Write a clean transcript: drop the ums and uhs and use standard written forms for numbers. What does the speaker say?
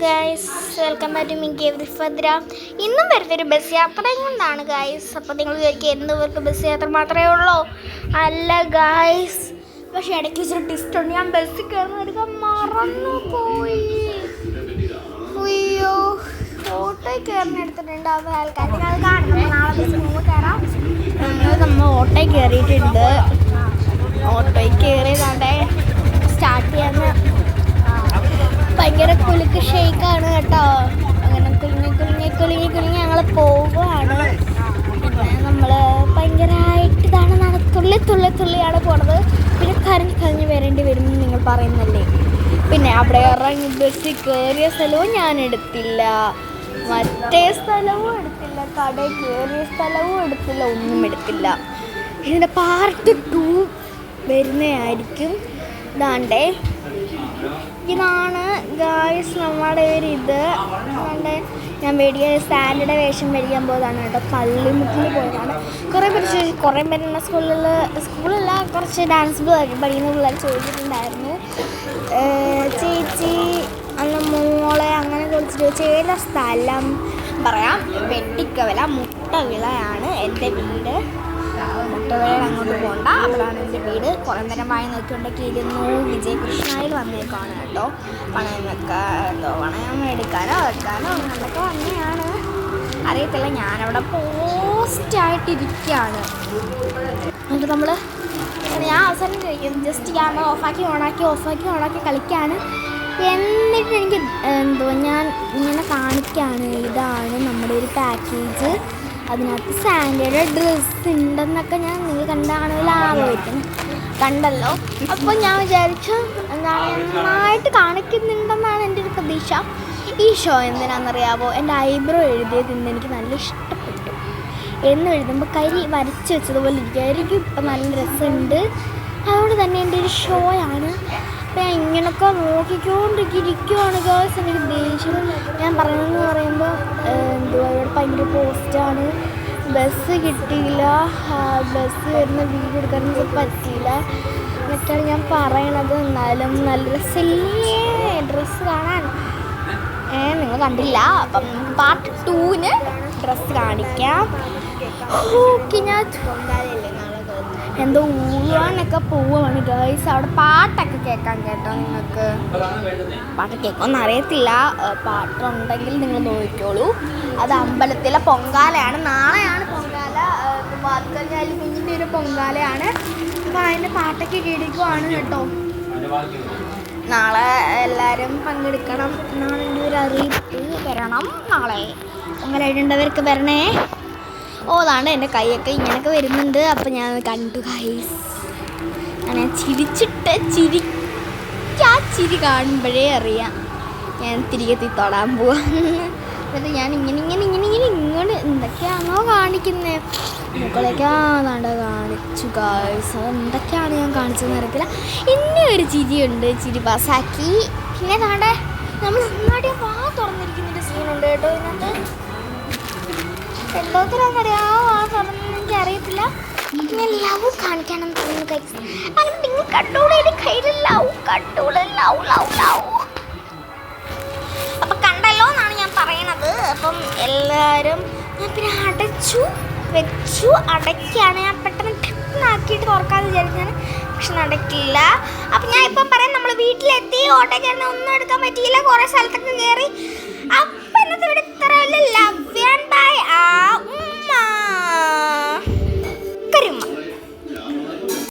Guys, welcome back to മിങ്കി ഫദ്ര. ഇന്നും വരുന്നൊരു ബസ് യാത്രയും കൊണ്ടാണ് ഗൈസ്. അപ്പോൾ നിങ്ങൾ വിചാരിക്കും എന്തുവർക്ക് ബസ് യാത്ര മാത്രമേ ഉള്ളൂ? അല്ല ഗൈസ്, പക്ഷെ ഇടയ്ക്ക് ഇച്ചിരി ടിസ്റ്റ് ഉണ്ട്. ഞാൻ ബസ്സിൽ കയറുന്നെടുക്കാൻ മറന്നു പോയി. അയ്യോ, ഓട്ടോയിൽ കയറുന്നെടുത്തിട്ടുണ്ട്. അപ്പോൾ ആൾക്കാർക്ക് അത് കാണും. നാളെ ബസ് മുമ്പ് കയറാം. നമ്മൾ ഓട്ടോയിൽ കയറിയിട്ടുണ്ട്. ഓട്ടോയിൽ കയറിയതാണ്ടേ സ്റ്റാർട്ട് ചെയ്യാൻ ഭയങ്കര കുലുക്ക് ഷെയ്ക്കാണ് കേട്ടോ. അങ്ങനെ കുലുങ്ങി ഞങ്ങൾ പോവുകയാണ്. പിന്നെ നമ്മൾ ഭയങ്കരമായിട്ട് ഇതാണ് തുള്ളിയാണ് പോണത്. പിന്നെ കരഞ്ഞ് വരേണ്ടി വരും നിങ്ങൾ പറയുന്നല്ലേ. പിന്നെ അവിടെ ഇറങ്ങി ബസ്സിൽ കയറിയ സ്ഥലവും ഞാൻ എടുത്തില്ല, മറ്റേ സ്ഥലവും എടുത്തില്ല, കടയിൽ കയറിയ സ്ഥലവും എടുത്തില്ല, ഒന്നും എടുത്തില്ല. ഇതിൻ്റെ പാർട്ട് 2 വരുന്നതായിരിക്കും. ഇതാണ് ഗായ്സ് നമ്മുടെ ഒരു ഇത്. ഞാൻ സ്റ്റാൻഡേർഡ് വേഷം മേടിക്കാൻ പോയതാണ് കേട്ടോ. പള്ളിമുക്കിൽ പോയതാണ്. കുറേ പേര് സ്കൂളിലല്ല കുറച്ച് ഡാൻസ് പഠിക്കുന്ന പിള്ളേർ ചോദിച്ചിട്ടുണ്ടായിരുന്നു, ചേച്ചി അല്ല മോളെ അങ്ങനെ കുറിച്ചിട്ട് ചേല സ്ഥലം പറയാം. വെട്ടിക്കവല മുട്ടവിളയാണ് എൻ്റെ വീട്. മുട്ടവിളയിൽ അങ്ങോട്ട് പോകണ്ട, അവിടെയാണ് എൻ്റെ വീട്. കുറേ നേരമായി നോക്കിക്കൊണ്ടൊക്കെയിരുന്നു. വിജയകൃഷ്ണയിൽ വന്നേക്കാണ് കേട്ടോ. പണയം മേടിക്കാനോ വെക്കാനോ അങ്ങനെയൊക്കെ വന്നെയാണ്, അറിയത്തില്ല. ഞാനവിടെ പോസ്റ്റായിട്ടിരിക്കുകയാണ്. എന്നിട്ട് ഞാൻ അവസാനം കഴിക്കും ജസ്റ്റ് ക്യാമറ ഓഫാക്കി ഓണാക്കി കളിക്കുകയാണ്. എന്നിട്ട് എനിക്ക് ഞാൻ ഇങ്ങനെ കാണിക്കുകയാണ്, ഇതാണ് നമ്മുടെ ഒരു പാക്കേജ്, അതിനകത്ത് സാൻഡയുടെ ഡ്രസ്സ് ഉണ്ടെന്നൊക്കെ നിങ്ങൾ കണ്ടല്ലോ. അപ്പോൾ ഞാൻ വിചാരിച്ചു നന്നായിട്ട് കാണിക്കുന്നുണ്ടെന്നാണ് എൻ്റെ ഒരു പ്രതീക്ഷ. ഈ ഷോ എന്തിനാണെന്നറിയാമോ? എൻ്റെ ഐബ്രോ എഴുതിയത് ഇന്ന് എനിക്ക് നല്ല ഇഷ്ടപ്പെട്ടു. എന്ന് എഴുതുമ്പോൾ കരി വരച്ച് വെച്ചതുപോലെ ഇരിക്കും. ഇപ്പം നല്ല രസമുണ്ട്. അതുകൊണ്ട് തന്നെ എൻ്റെ ഒരു ഷോയാണ്. അപ്പം ഞാൻ ഇങ്ങനെയൊക്കെ നോക്കിക്കൊണ്ടിരിക്കുകയാണ് ഗേൾസ്. എനിക്ക് ദേഷ്യം ഞാൻ പറയുന്നതെന്ന് പറയുമ്പോൾ ഇവിടെ ഭയങ്കര പോസ്റ്റാണ്. ബസ് കിട്ടിയില്ല, ബസ് വരുന്ന വീഡിയോ എടുക്കാനൊന്നും പറ്റിയില്ല എന്നൊക്കെയാണ് ഞാൻ പറയണത്. എന്നാലും നല്ല രസമില്ലേ ഡ്രസ്സ് കാണാൻ? നിങ്ങൾ കണ്ടില്ല, അപ്പം പാർട്ട് 2 ഡ്രസ്സ് കാണിക്കാം. ഓക്കെ, ഞാൻ എന്തോ ഊഴാനൊക്കെ പോവുകയാണ് ഗൈസ്. അവിടെ പാട്ടൊക്കെ കേൾക്കാൻ കേട്ടോ. നിങ്ങൾക്ക് പാട്ട് കേൾക്കുമെന്ന് അറിയത്തില്ല, പാട്ടുണ്ടെങ്കിൽ നിങ്ങൾ നോക്കിക്കോളൂ. അത് അമ്പലത്തിലെ പൊങ്കാലയാണ്. നാളെയാണ് പൊങ്കാല. കഴിഞ്ഞാൽ കുഞ്ഞിൻ്റെ ഒരു പൊങ്കാലയാണ്. അപ്പോൾ അതിൻ്റെ പാട്ടൊക്കെ കേൾക്കുവാണ് കേട്ടോ. നാളെ എല്ലാവരും പങ്കെടുക്കണം എന്നാണ് എൻ്റെ ഒരു അറിയിപ്പ്. വരണം നാളെ പൊങ്കാലായിട്ടുണ്ടവർക്ക് വരണേ. അതാണ് എൻ്റെ കൈയൊക്കെ ഇങ്ങനെയൊക്കെ വരുന്നുണ്ട്. അപ്പം ഞാൻ കണ്ടു ഗൈസ്. ഞാൻ ചിരി കാണുമ്പോഴേ അറിയാം ഞാൻ തിരികെ തൊടാൻ പോവാ. എന്നിട്ട് ഞാൻ ഇങ്ങോട്ട് എന്തൊക്കെയാണോ കാണിക്കുന്നത്, മുകളൊക്കെ കാണിച്ചു ഗൈസ്. എന്തൊക്കെയാണ് ഞാൻ കാണിച്ചതെന്ന് അറിയത്തില്ല. ഇനി ഒരു ചിരിയുണ്ട്, ചിരി പാസ്സാക്കി. പിന്നെ താണ്ടെ നമ്മൾ നന്നായിട്ട് വാ തുറന്നിരിക്കുന്നൊരു സീനുണ്ട് കേട്ടോ. ഇതിനകത്ത് എന്തോത്തിനാന്നറിയാമോ ആ തുറന്നെന്ന് എനിക്കറിയത്തില്ല. ഞാൻ ലവ് കാണിക്കണം തോന്നുന്നു ഗൈസ്. അങ്ങനെ നിങ്ങൾ കണ്ടോളൂ, എൻ്റെ കയ്യിൽ ലവ് കണ്ടോളൂ. അപ്പം കണ്ടല്ലോ എന്നാണ് ഞാൻ പറയണത്. അപ്പം എല്ലാവരും ഞാൻ പിന്നെ അടയ്ക്കുകയാണ്. ഞാൻ പെട്ടെന്ന് ടിപ്പാക്കിയിട്ട് തുറക്കാതെ വിചാരിച്ചാണ്, പക്ഷെ നടക്കില്ല. അപ്പം ഞാൻ ഇപ്പം പറയാം, നമ്മൾ വീട്ടിലെത്തി. ഓട്ടോ കയറുന്ന ഒന്നും എടുക്കാൻ പറ്റിയില്ല. കുറേ സ്ഥലത്തൊക്കെ കയറി.